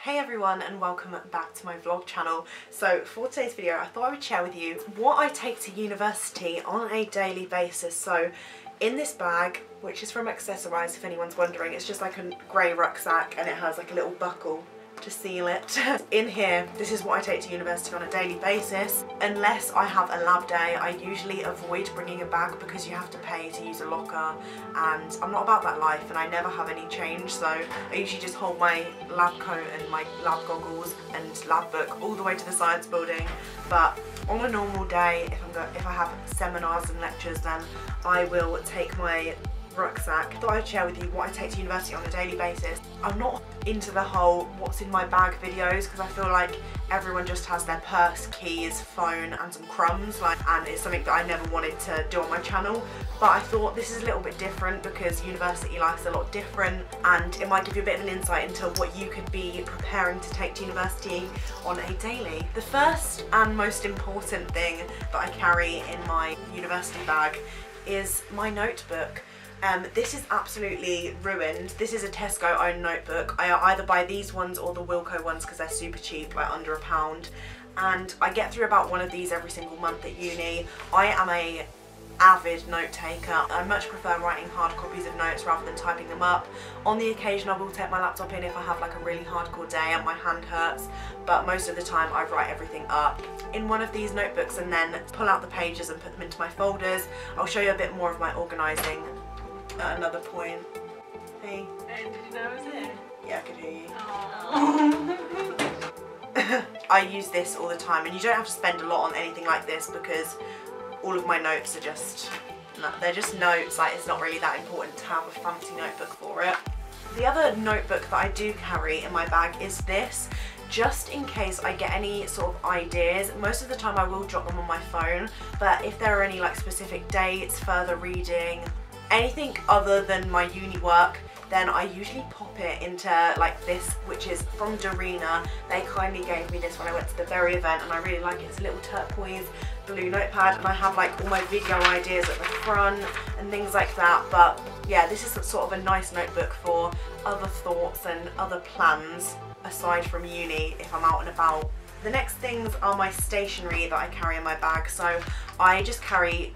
Hey everyone and welcome back to my vlog channel. So for today's video I thought I would share with you what I take to university on a daily basis. So in this bag, which is from Accessorize if anyone's wondering, it's just like a grey rucksack and it has like a little buckle to seal it. In here, this is what I take to university on a daily basis. Unless I have a lab day, I usually avoid bringing a bag because you have to pay to use a locker and I'm not about that life and I never have any change, so I usually just hold my lab coat and my lab goggles and lab book all the way to the science building. But on a normal day, if I have seminars and lectures, then I will take my rucksack. I thought I'd share with you what I take to university on a daily basis. I'm not into the whole what's in my bag videos because I feel like everyone just has their purse, keys, phone and some crumbs, and it's something that I never wanted to do on my channel, but I thought this is a little bit different because university life's a lot different and it might give you a bit of an insight into what you could be preparing to take to university on a daily. The first and most important thing that I carry in my university bag is my notebook. This is absolutely ruined. This is a Tesco owned notebook. I either buy these ones or the Wilko ones because they're super cheap, like under £1. And I get through about one of these every single month at uni. I am a avid note taker. I much prefer writing hard copies of notes rather than typing them up. On the occasion I will take my laptop in if I have like a really hardcore day and my hand hurts, but most of the time I write everything up in one of these notebooks and then pull out the pages and put them into my folders. I'll show you a bit more of my organising at another point. Hey. Did you know I was here? Yeah, I could hear you. I use this all the time and you don't have to spend a lot on anything like this because all of my notes are just, they're just notes, like it's not really that important to have a fancy notebook for it. The other notebook that I do carry in my bag is this, just in case I get any sort of ideas. Most of the time I will jot them on my phone, but if there are any like specific dates, further reading, anything other than my uni work, then I usually pop it into like this, which is from Dorina. They kindly gave me this when I went to the Berry event and I really like it. It's a little turquoise blue notepad and I have like all my video ideas at the front and things like that. But yeah, this is sort of a nice notebook for other thoughts and other plans aside from uni if I'm out and about. The next things are my stationery that I carry in my bag. So I just carry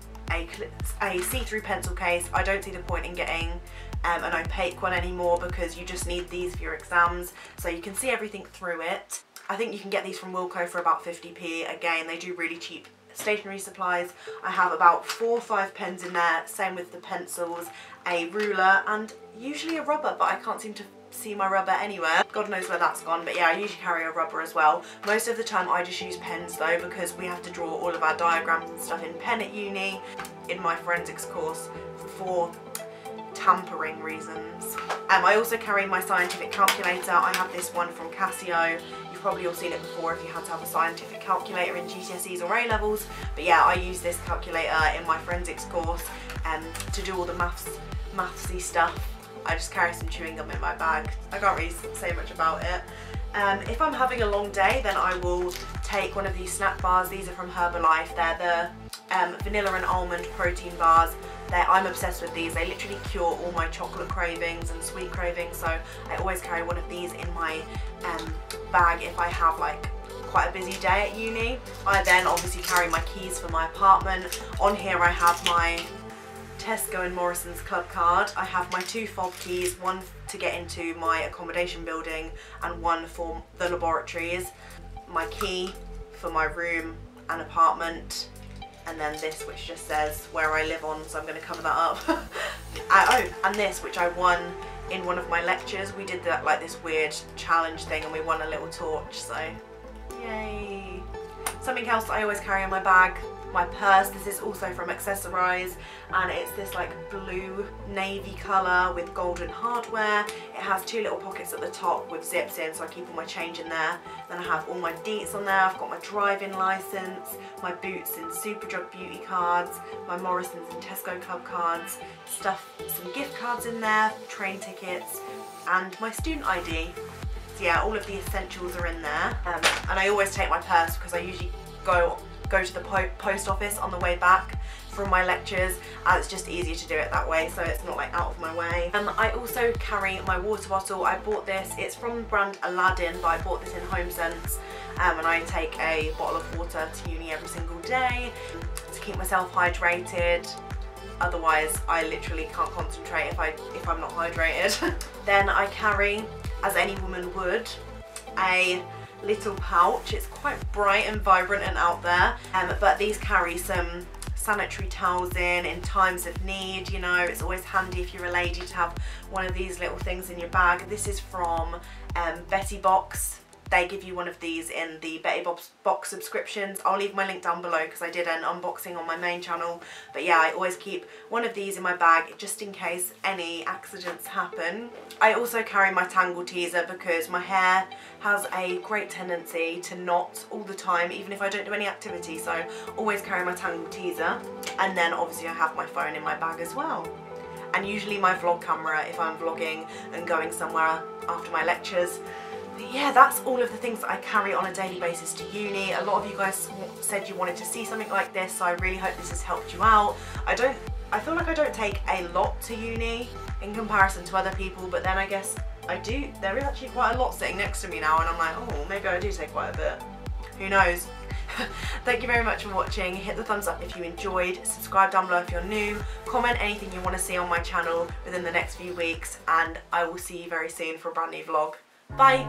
a see-through pencil case. I don't see the point in getting an opaque one anymore because you just need these for your exams so you can see everything through it. I think you can get these from Wilko for about 50p. Again, they do really cheap stationery supplies. I have about 4 or 5 pens in there, same with the pencils, a ruler and usually a rubber, but I can't seem to see my rubber anywhere. God knows where that's gone, but yeah, I usually carry a rubber as well. Most of the time I just use pens though because we have to draw all of our diagrams and stuff in pen at uni in my forensics course for tampering reasons. I also carry my scientific calculator. I have this one from Casio. You've probably all seen it before if you had to have a scientific calculator in GCSEs or A levels, but yeah, I use this calculator in my forensics course to do all the mathsy stuff. I just carry some chewing gum in my bag. I can't really say much about it. If I'm having a long day, then I will take one of these snack bars. These are from Herbalife. They're the vanilla and almond protein bars. I'm obsessed with these. They literally cure all my chocolate cravings and sweet cravings, so I always carry one of these in my bag if I have like quite a busy day at uni. I then obviously carry my keys for my apartment. On here I have my Tesco and Morrison's club card. I have my 2 fob keys, one to get into my accommodation building and one for the laboratories, my key for my room and apartment, and then this which just says where I live on, so I'm going to cover that up. Oh, and this which I won in one of my lectures. We did that like this weird challenge thing and we won a little torch, so yay. Something else that I always carry in my bag, my purse. This is also from Accessorize and it's this like blue navy colour with golden hardware. It has 2 little pockets at the top with zips in, so I keep all my change in there. Then I have all my deets on there. I've got my driving licence, my Boots and Superdrug beauty cards, my Morrison's and Tesco club cards, some gift cards in there, train tickets and my student ID. So yeah, all of the essentials are in there. And I always take my purse because I usually go to the post office on the way back, from my lectures, and it's just easier to do it that way, so it's not like out of my way. I also carry my water bottle. I bought this, it's from the brand Aladdin, but I bought this in HomeSense, and I take a bottle of water to uni every single day to keep myself hydrated. Otherwise I literally can't concentrate if I'm not hydrated. Then I carry, as any woman would, a little pouch. It's quite bright and vibrant and out there, but these carry some sanitary towels in times of need. You know, it's always handy if you're a lady to have one of these little things in your bag. This is from Betty Box. They give you one of these in the Betty Box subscriptions. I'll leave my link down below because I did an unboxing on my main channel. But yeah, I always keep one of these in my bag just in case any accidents happen. I also carry my tangle teaser because my hair has a great tendency to knot all the time, even if I don't do any activity. So always carry my tangle teaser. And then obviously I have my phone in my bag as well. And usually my vlog camera if I'm vlogging and going somewhere after my lectures. But yeah, that's all of the things that I carry on a daily basis to uni. A lot of you guys said you wanted to see something like this, so I really hope this has helped you out. I feel like I don't take a lot to uni in comparison to other people, but then I guess I do. There is actually quite a lot sitting next to me now, and I'm like, oh, maybe I do take quite a bit. Who knows? Thank you very much for watching. Hit the thumbs up if you enjoyed, subscribe down below if you're new, comment anything you want to see on my channel within the next few weeks, and I will see you very soon for a brand new vlog. Bye!